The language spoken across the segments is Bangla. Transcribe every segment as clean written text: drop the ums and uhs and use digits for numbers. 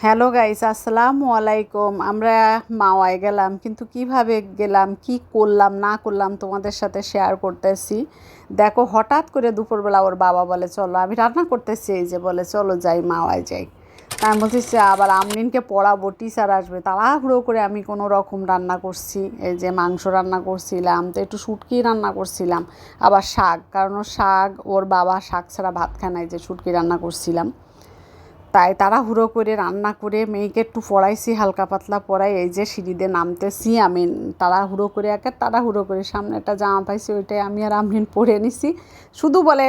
হ্যালো গাইস, আসসালামু আলাইকুম। আমরা মাওয়ায় গেলাম, কিন্তু কিভাবে গেলাম, কি করলাম না করলাম তোমাদের সাথে শেয়ার করতেছি। দেখো, হঠাৎ করে দুপুরবেলা ওর বাবা বলে চলো, আমি রান্না করতেছি, এই যে বলে চলো যাই মাওয়ায় যাই। তা আমি বলছি আবার আমরিনকে পড়াবো, টিচার আসবে, তাড়াহুড়ো করে আমি কোনো রকম রান্না করছি। এই যে মাংস রান্না করছিলাম, তো একটু শুটকি রান্না করছিলাম, আবার শাক, কারণ ওর শাক, ওর বাবা শাক ছাড়া ভাত খায় না, এই যে শুটকি রান্না করছিলাম। তাই তাড়াহুড়ো করে রান্না করে মেয়েকে একটু পড়াইছি, হালকা পাতলা পড়াই। এই যে সিঁড়িতে নামতেছি আমি, তাড়াহুড়ো করে সামনে একটা জামা পাইছি, ওইটাই আমি আর আমরিন পরে নিছি। শুধু বলে,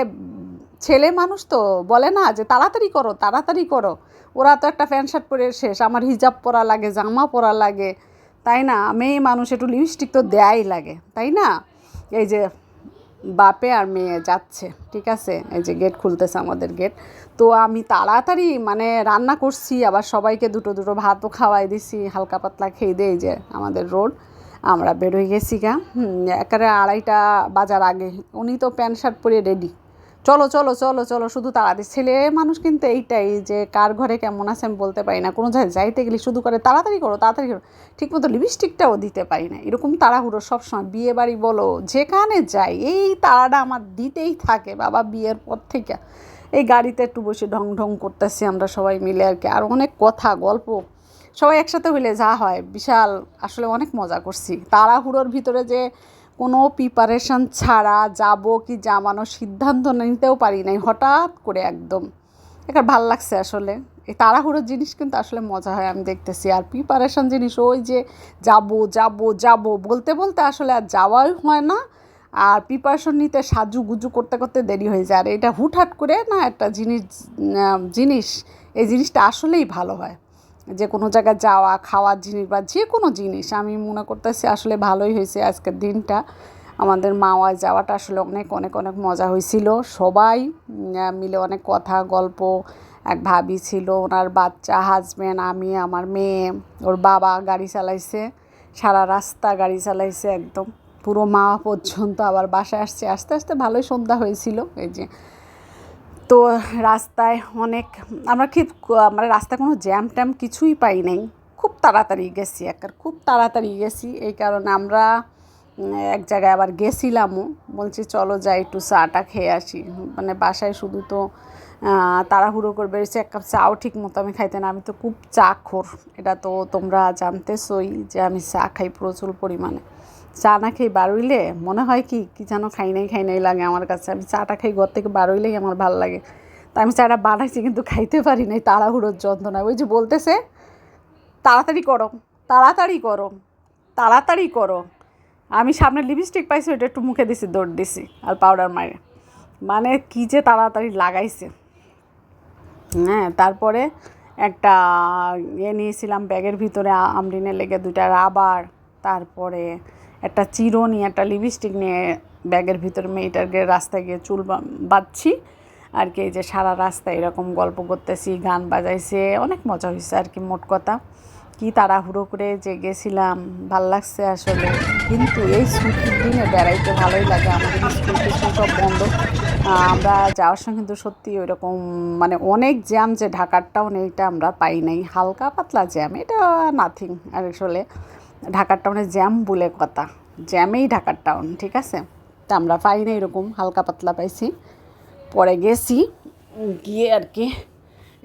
ছেলে মানুষ তো বলে না যে তাড়াতাড়ি করো তাড়াতাড়ি করো। ওরা তো একটা প্যান্ট শার্ট পরে শেষ, আমার হিজাব পরা লাগে, জামা পরা লাগে, তাই না? মেয়ে মানুষ একটু লিপস্টিক তো দেয়াই লাগে, তাই না? এই যে বাপে আর মেয়ে যাচ্ছে, ঠিক আছে, এই যে গেট খুলতেছে আমাদের গেট। তো আমি তাড়াতাড়ি মানে রান্না করছি, আবার সবাইকে দুটো দুটো ভাতও খাওয়াই দিছি, হালকা পাতলা খেয়ে দিয়ে যে আমাদের রোড আমরা বেরোয় গেছি গা। একেবারে 2:30 বাজার আগে উনি তো প্যান্ট শার্ট পরে রেডি, চলো চলো চলো চলো, শুধু তাড়াতাড়ি। ছেলে মানুষ কিন্তু এইটাই, যে কার ঘরে কেমন আছে আমি বলতে পারি না, কোনো জায়গায় যাইতে গেলে শুধু করে তাড়াতাড়ি করো তাড়াতাড়ি করো, ঠিকমতো লিপস্টিকটাও দিতে পারি না, এরকম তাড়াহুড়ো সবসময়। বিয়ে বাড়ি বলো, যেখানে যাই এই তাড়াটা আমার দিতেই থাকে বাবা, বিয়ের পর থেকে। এই গাড়িতে একটু বসে ঢং ঢং করতেছি আমরা সবাই মিলে আর কি, আর অনেক কথা গল্প সবাই একসাথে হইলে যা হয় বিশাল, আসলে অনেক মজা করছি। তাড়াহুড়োর ভিতরে যে কোনো প্রিপারেশন ছাড়া যাব কি জামানো সিদ্ধান্ত নিতেও পারি নাই, হঠাৎ করে একদম। এখানে ভাল লাগছে আসলে। এই তাড়াহুড়োর জিনিস কিন্তু আসলে মজা হয় আমি দেখতেছি, আর প্রিপারেশন জিনিস ওই যে যাব যাব যাব বলতে বলতে আসলে আর যাওয়াই হয় না। আর প্রিপারেশন নিতে সাজু গুজু করতে করতে দেরি হয়ে যায়, আর এটা হুটহাট করে না একটা জিনিস এই জিনিসটা আসলেই ভালো হয়। যে কোনো জায়গায় যাওয়া, খাওয়ার জিনিস বা যে কোনো জিনিস, আমি মনে করতেছি আসলে ভালোই হয়েছে আজকের দিনটা। আমাদের মাওয়ায় যাওয়াটা আসলে অনেক অনেক অনেক মজা হয়েছিল। সবাই মিলে অনেক কথা গল্প, এক ভাবি ছিল, ওনার বাচ্চা, হাজব্যান্ড, আমি, আমার মেয়ে, ওর বাবা গাড়ি চালাইছে, সারা রাস্তা গাড়ি চালাইছে একদম পুরো মাওয়া পর্যন্ত। আবার বাসায় আসছে আস্তে আস্তে, ভালোই সন্ধ্যা হয়েছিল। এই যে তো রাস্তায় অনেক, আমরা মানে রাস্তায় কোনো জ্যাম ট্যাম কিছুই পাই নাই, খুব তাড়াতাড়ি গেছি, খুব তাড়াতাড়ি গেছি। এই কারণে আমরা এক জায়গায় আবার গেছিলামও, বলছি চলো যাই একটু চাটা খেয়ে আসি। মানে বাসায় শুধু তো তাড়াহুড়ো করে বেরিয়েছি, এক কাপ চাও ঠিক মতো আমি খাইতে না, আমি তো খুব চা খোর, এটা তো তোমরা জানতেছই যে আমি চা খাই প্রচুর পরিমাণে। চা না খেয়ে বার হইলে মনে হয় কি কি যেন খাই নাই লাগে আমার কাছে। আমি চাটা খাই ঘর থেকে বার হইলেই আমার ভালো লাগে। তা আমি চাটা বানাইছি কিন্তু খাইতে পারি নাই, তাড়াহুড়োর যন্ত্রণায়। ওই যে বলতেছে তাড়াতাড়ি করো তাড়াতাড়ি করো তাড়াতাড়ি করো, আমি সামনে লিপস্টিক পাইছি, ওইটা একটু মুখে দিছি, দৌড় দিছি আর পাউডার মারে, মানে কী যে তাড়াতাড়ি লাগাইছে। হ্যাঁ, তারপরে একটা নিয়েছিলাম ব্যাগের ভিতরে, আমরিনের লেগে 2টা রাবার, তারপরে একটা চিরুনি, একটা লিপস্টিক নিয়ে ব্যাগের ভিতরে মেয়েটাকে রাস্তায় গিয়ে চুল বাঁধছি আর কি। এই যে সারা রাস্তায় এরকম গল্প করতেছি, গান বাজাইছে, অনেক মজা হয়েছে আর কি। মোট কথা কি তাড়াহুড়ো করে যে গেছিলাম, ভাল লাগছে আসলে। কিন্তু এই ছুটির দিনে বেড়াইতে ভালোই লাগে, আমাদের স্কুল টিস্কুল সব বন্ধ। আমরা যাওয়ার সময় কিন্তু সত্যি ওইরকম মানে অনেক জ্যাম, যে ঢাকার টাউন এইটা আমরা পাই নাই, হালকা পাতলা জ্যাম, এটা নাথিং। আর আসলে ঢাকার টাউনে জ্যাম বলে কথা, জ্যামেই ঢাকার টাউন, ঠিক আছে। তা আমরা পাই না, এরকম হালকা পাতলা পাইছি। পরে গেছি, গিয়ে আর কি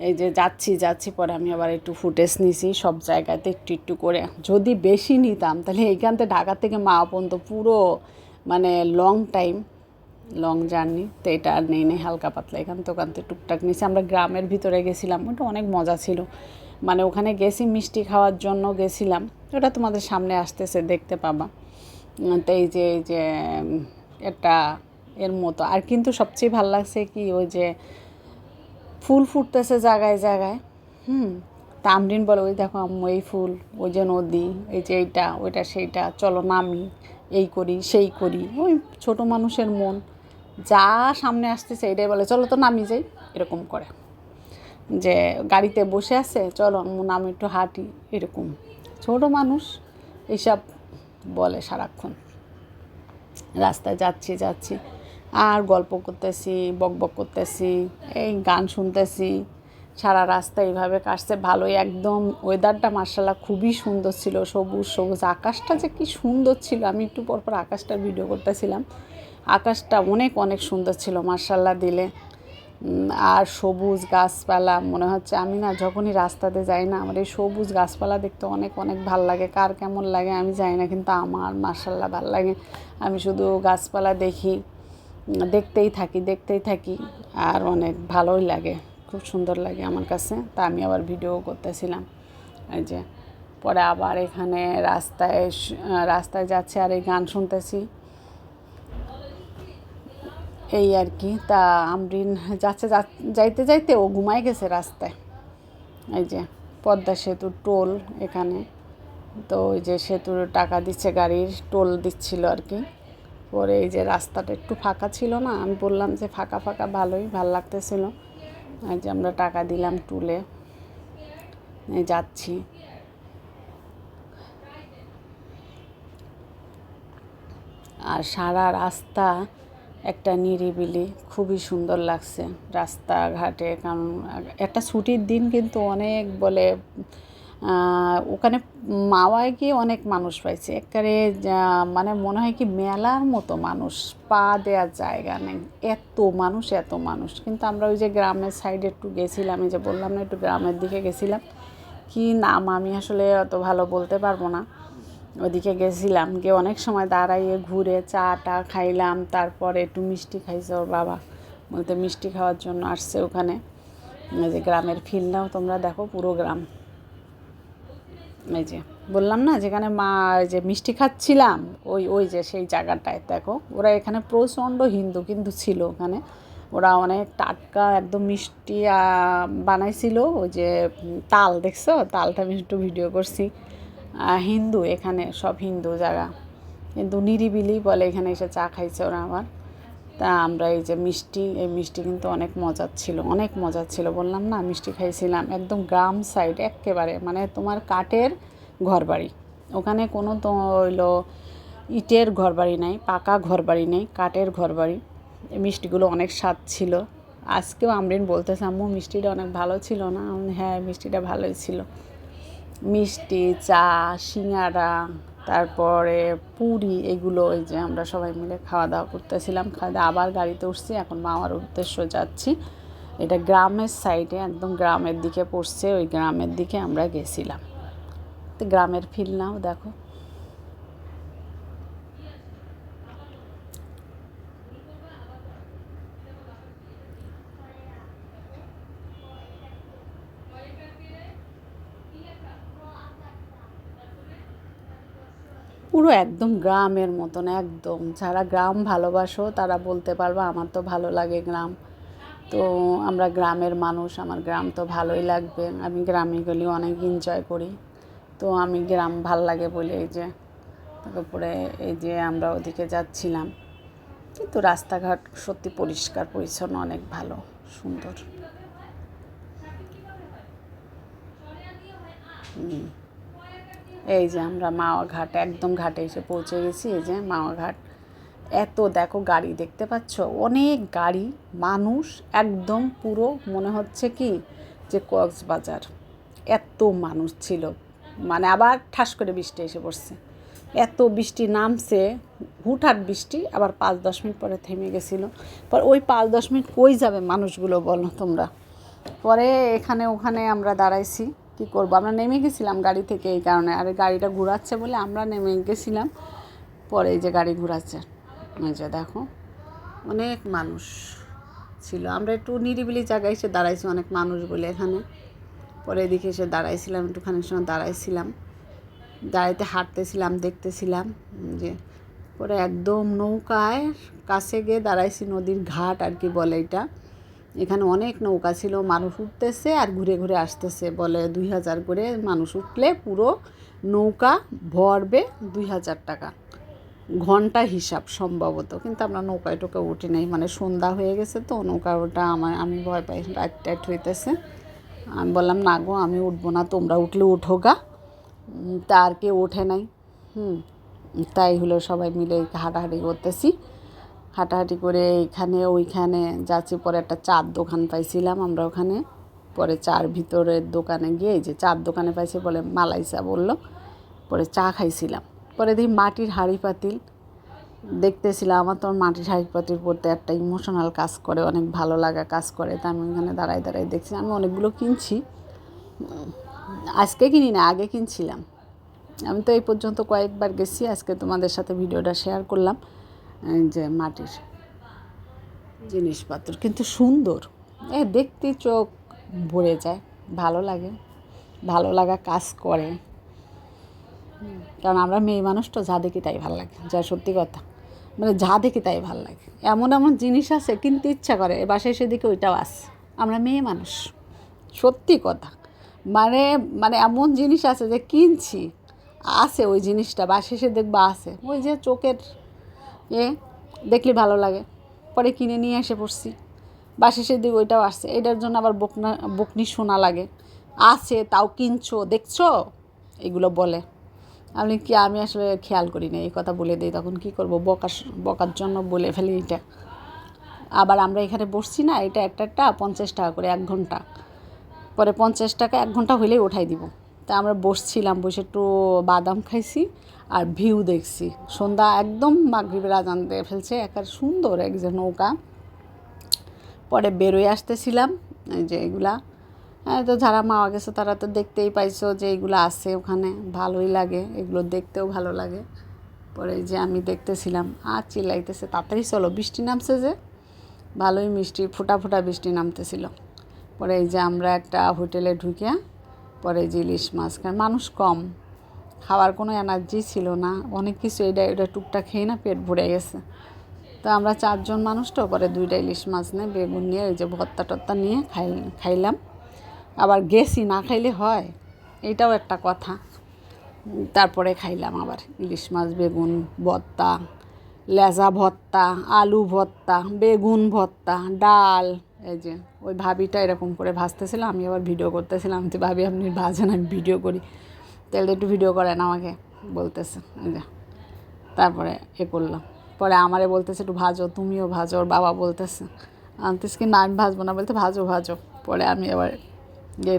এই যে যাচ্ছি পরে আমি আবার একটু ফুটেজ নিছি সব জায়গাতে একটু একটু করে। যদি বেশি নিতাম তাহলে এইখান থেকে ঢাকা থেকে মাওয়া পর্যন্ত পুরো মানে লং জার্নি, তো এটা আর নেই হালকা পাতলা এখান থেকে ওখান থেকে টুকটাক নিছি। আমরা গ্রামের ভিতরে গেছিলাম, ওটা অনেক মজা ছিল। মানে ওখানে গেছি মিষ্টি খাওয়ার জন্য গেছিলাম, ওটা তোমাদের সামনে আসতেছে, দেখতে পাবা। তো এই যে একটা এর মতো। আর কিন্তু সবচেয়ে ভালো লাগছে কি, ওই যে ফুল ফুটতেছে জায়গায় জায়গায়। তা আমরিন বলে, ওই দেখো আম্মু এই ফুল, ওই যে নদী, এই যে এইটা ওইটা সেইটা, চলো নামি, এই করি সেই করি। ওই ছোট মানুষের মন, যা সামনে আসতেছে এটাই বলে চলো তো নামি যাই, এরকম করে। যে গাড়িতে বসে আছে, চলো আম্মু নামি একটু হাঁটি, এরকম। ছোট মানুষ এইসব বলে সারাক্ষণ। রাস্তায় যাচ্ছি আর গল্প করতেছি, বকবক করতেছি, এই গান শুনতেছি, সারা রাস্তা এইভাবে কাটছে, ভালোই একদম ওয়েদারটা মার্শাল্লাহ খুবই সুন্দর ছিল, সবুজ সবুজ, আকাশটা যে কি সুন্দর ছিল, আমি একটু পরপর আকাশটার ভিডিও করতেছিলাম, আকাশটা অনেক অনেক সুন্দর ছিল মার্শাল্লাহ দিলে। আর সবুজ গাছপালা, মনে হচ্ছে আমি না যখনই রাস্তাতে যাই না, আমার এই সবুজ গাছপালা দেখতে অনেক অনেক ভাল লাগে, কার কেমন লাগে আমি জানি না, কিন্তু আমার মার্শাল্লাহ ভাল লাগে। আমি শুধু গাছপালা দেখি, দেখতেই থাকি, আর অনেক ভালোই লাগে, খুব সুন্দর লাগে আমার কাছে। তা আমি আবার ভিডিও করতেছিলাম। এই যে পরে আবার এখানে রাস্তায় যাচ্ছে আর এই গান শুনতেছি, এই আর কি। তা আমরিন যাইতে যাইতে ও ঘুমাই গেছে রাস্তায়। এই যে পদ্মা সেতুর টোল এখানে, তো ওই যে সেতুর টাকা দিচ্ছে, গাড়ির টোল দিচ্ছিল আর কি। পরে এই যে রাস্তাটা একটু ফাঁকা ছিল না, আমি বললাম যে ফাঁকা ফাঁকা ভালোই ভাল লাগতেছিল। এই যে আমরা টাকা দিলাম টুলে, যাচ্ছি। আর সারা রাস্তা একটা নিরিবিলি, খুবই সুন্দর লাগছে রাস্তাঘাটে। কারণ একটা ছুটির দিন কিন্তু অনেক বলে ওখানে মাওয়ায় গিয়ে অনেক মানুষ পাইছে, একেবারে মানে মনে হয় কি মেলার মতো মানুষ, পা দেওয়ার জায়গা নেই, এত মানুষ। কিন্তু আমরা ওই যে গ্রামের সাইডে একটু গেছিলাম, এই যে বললাম না একটু গ্রামের দিকে গেছিলাম, কি নাম আমি আসলে অত ভালো বলতে পারবো না। ওদিকে গেছিলাম, গিয়ে অনেক সময় দাঁড়াইয়ে ঘুরে চা টা খাইলাম, তারপরে একটু মিষ্টি খাইছে ওর বাবা, বলতে মিষ্টি খাওয়ার জন্য আসছে ওখানে। এই যে গ্রামের ফিল্ডটাও তোমরা দেখো, পুরো গ্রাম। এই যে বললাম না যেখানে মা যে মিষ্টি খাচ্ছিলাম, ওই যে সেই জায়গাটায় দেখো, ওরা এখানে প্রচণ্ড হিন্দু কিন্তু ছিল ওখানে, ওরা অনেক টাটকা একদম মিষ্টি বানাইছিল। ওই যে তাল দেখছো, তালটা আমি একটু ভিডিও করছি। হিন্দু এখানে, সব হিন্দু জায়গা, কিন্তু নিরিবিলি বলে এখানে এসে চা খাইছে ওরা আবার। তা আমরা এই যে এই মিষ্টি কিন্তু অনেক মজার ছিল, বললাম না মিষ্টি খাইছিলাম। একদম গ্রাম সাইড একেবারে, মানে তোমার কাঠের ঘরবাড়ি, ওখানে কোনো তো হইলো ইটের ঘরবাড়ি নাই, পাকা ঘরবাড়ি নেই, কাঠের ঘরবাড়ি। এই মিষ্টিগুলো অনেক স্বাদ ছিল। আজকেও আমরিন বলতেছে আম্মু মিষ্টিটা অনেক ভালো ছিল না, হ্যাঁ মিষ্টিটা ভালোই ছিল। মিষ্টি, চা, সিঙ্গারা, তারপরে পুরি, এগুলো ওই যে আমরা সবাই মিলে খাওয়া দাওয়া করতেছিলাম। আবার গাড়িতে উঠছি, এখন মামার উদ্দেশ্য যাচ্ছি। এটা গ্রামের সাইডে, একদম গ্রামের দিকে পড়ছে, ওই গ্রামের দিকে আমরা গেছিলাম। তো গ্রামের ফিল নাও দেখো। পুরো একদম গ্রামের মতন, একদম যারা গ্রাম ভালোবাসো তারা বলতে পারবে আমার তো ভালো লাগে গ্রাম। তো আমরা গ্রামের মানুষ, আমার গ্রাম তো ভালোই লাগবে, আমি গ্রামে গেলে অনেক এনজয় করি। তো আমি গ্রাম ভাল লাগে বলে এই যে তারপরে এই যে আমরা ওদিকে যাচ্ছিলাম। কিন্তু রাস্তাঘাট সত্যি পরিষ্কার পরিচ্ছন্ন, অনেক ভালো সুন্দর। এই যে আমরা মাওয়া ঘাট, একদম ঘাটে এসে পৌঁছে গেছি। এই যে মাওয়া ঘাট, এত দেখো গাড়ি দেখতে পাচ্ছ, অনেক গাড়ি, মানুষ, একদম পুরো মনে হচ্ছে কি যে কক্সবাজার, এত মানুষ ছিল। মানে আবার ঠাস করে বৃষ্টি এসে পড়ছে, এত বৃষ্টি নামছে, হুটহাট বৃষ্টি, আবার 5-10 মিনিট পরে থেমে গেছিলো। পর ওই 5-10 মিনিট কই যাবে মানুষগুলো বলো তোমরা। পরে এখানে ওখানে আমরা দাঁড়াইছি, কী করবো, আমরা নেমে গেছিলাম গাড়ি থেকে, এই কারণে। আর গাড়িটা ঘোরাচ্ছে বলে আমরা নেমে গেছিলাম। পরে এই যে গাড়ি ঘোরাচ্ছে, এই যে দেখো অনেক মানুষ ছিল। আমরা একটু নিরিবিলি জায়গায় এসে দাঁড়াইছি, অনেক মানুষ বলে এখানে। পরে এদিকে এসে দাঁড়াইছিলাম, একটুখানি সময় দাঁড়াইছিলাম, দাঁড়াইতে হাঁটতেছিলাম, দেখতেছিলাম যে। পরে একদম নৌকায় কাছে গিয়ে দাঁড়াইছি, নদীর ঘাট আর কি বলে এটা। এখানে অনেক নৌকা ছিল, মানুষ উঠতেছে আর ঘুরে ঘুরে আসতেছে, বলে 2000 করে মানুষ উঠলে পুরো নৌকা ভরবে 2000 টাকা, ঘন্টা হিসাব সম্ভবত। কিন্তু আমরা নৌকায় টোকা উঠি নাই, মানে সন্ধ্যা হয়ে গেছে তো নৌকা ওটা আমি ভয় পাই, রাত টাইট হইতেছে। আমি বললাম না গো আমি উঠবো না, তোমরা উঠলে উঠো গা। তা আর কেউ ওঠে নাই। তাই হলো সবাই মিলে হাঁটাহাঁটি করতেছি, হাঁটাহাঁটি করে এইখানে ওইখানে যাচ্ছি। পরে একটা চার দোকান পাইছিলাম আমরা ওখানে, পরে চার ভিতরের দোকানে গিয়ে এই যে চার দোকানে পাইছে বলে মালাই চা বললো, পরে চা খাইছিলাম। পরে দেখি মাটির হাঁড়ি পাতিল দেখতেছিলাম। আমার তো মাটির হাঁড়ি পাতিল পড়তে একটা ইমোশনাল কাজ করে, অনেক ভালো লাগা কাজ করে। তা আমি ওখানে দাঁড়ায় দাঁড়ায় দেখছি। আমি অনেকগুলো কিনছি, আজকে কিনি না, আগে কিনছিলাম। আমি তো এই পর্যন্ত কয়েকবার গেছি, আজকে তোমাদের সাথে ভিডিওটা শেয়ার করলাম। যে মাটির জিনিসপত্র কিন্তু সুন্দর, দেখতে চোখ ভরে যায়, ভালো লাগে, ভালো লাগা কাজ করে। কারণ আমরা মেয়ে মানুষ তো, যা দেখি তাই ভালো লাগে, যা সত্যি কথা, মানে যা দেখি তাই ভালো লাগে। এমন এমন জিনিস আছে কিনতে ইচ্ছা করে, বাসায় সেদিকে ওইটাও আছে। আমরা মেয়ে মানুষ, সত্যি কথা। মানে মানে এমন জিনিস আছে যে কিনছি, আছে ওই জিনিসটা, বাসায় এসে দেখবা আছে, ওই যে চোখের দেখলে ভালো লাগে, পরে কিনে নিয়ে এসে পড়ছি। বাসায় এসে দিকে ওইটাও আসছে, এটার জন্য আবার বকনি শোনা লাগে, আছে তাও কিনছো দেখছো, এগুলো বলে। আমি আসলে খেয়াল করি না, এই কথা বলে দিই, তখন কি করব, বকার জন্য বলে ফেলি এটা। আবার আমরা এখানে বসছি না, এটা একটা 50 টাকা করে 1 ঘন্টা, পরে 50 টাকা 1 ঘন্টা হলেই উঠাই দিব। তা আমরা বসছিলাম, বসে একটু বাদাম খাইছি আর ভিউ দেখছি। সন্ধ্যা একদম মাগরিবের আজান দিয়ে ফেলছে, একটা সুন্দর এক যে নৌকা। পরে বেরোয় আসতেছিলাম, এই যে এগুলা তো যারা মাওয়া গেছে তারা তো দেখতেই পাইছো যে এগুলো আছে ওখানে, ভালোই লাগে, এগুলো দেখতেও ভালো লাগে। পরে যে আমি দেখতেছিলাম, আর চিল্লাইতেছে তাড়াতাড়ি চলো, বৃষ্টি নামছে যে, ভালোই মিষ্টি ফোঁটা ফোঁটা বৃষ্টি নামতেছিল। পরে এই যে আমরা একটা হোটেলে ঢুকে, পরে যে ইলিশ মাছ, কারণ মানুষ কম, খাওয়ার কোনো এনার্জি ছিল না, অনেক কিছু এটা টুকটা খেয়ে না পেট ভরে গেছে। তো আমরা 4 জন মানুষ তো, পরে 2টা ইলিশ মাছ নিয়ে বেগুন নিয়ে এই যে ভর্তা টর্তা নিয়ে খাইলাম। আবার গেছি, না খাইলে হয়, এইটাও একটা কথা। তারপরে খাইলাম আবার ইলিশ মাছ, বেগুন ভর্তা, লেজা ভর্তা, আলু ভর্তা, বেগুন ভর্তা, ডাল। এই যে ওই ভাবিটা এরকম করে ভাজতেছিলাম, আমি আবার ভিডিও করতেছিলাম। তো ভাবি আপনি ভাজেন, আমি ভিডিও করি, তাহলে একটু ভিডিও করেন আমাকে বলতেছে। এই যে তারপরে করলাম, পরে আমারে বলতেছে একটু ভাজো, তুমিও ভাজো। ওর বাবা বলতেছে আনতেছে কি না, আমি ভাজবো না, বলতে ভাজো ভাজো। পরে আমি আবার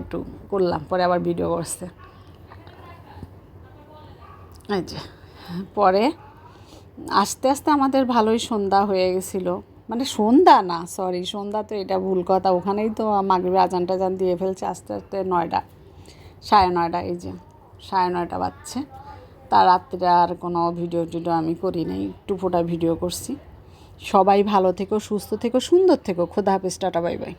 একটু করলাম, পরে আবার ভিডিও করছে। এই যে পরে আস্তে আস্তে আমাদের ভালোই সন্ধ্যা হয়ে গেছিলো, মানে সন্ধ্যা না, সরি সন্ধ্যা তো এটা ভুল কথা, ওখানেই তো মাগরিবের আজান টাজান দিয়ে ফেলছে। আস্তে আস্তে 9টা, 9:30, এই যে 9:30 বাজছে। তার রাত্রে আর কোনো ভিডিও টিডিও আমি করি নাই, একটু ফোটা ভিডিও করছি। সবাই ভালো থেকো, সুস্থ থেকো, সুন্দর থেকো। খোদা হাফেজ, টাটা, বাই বাই।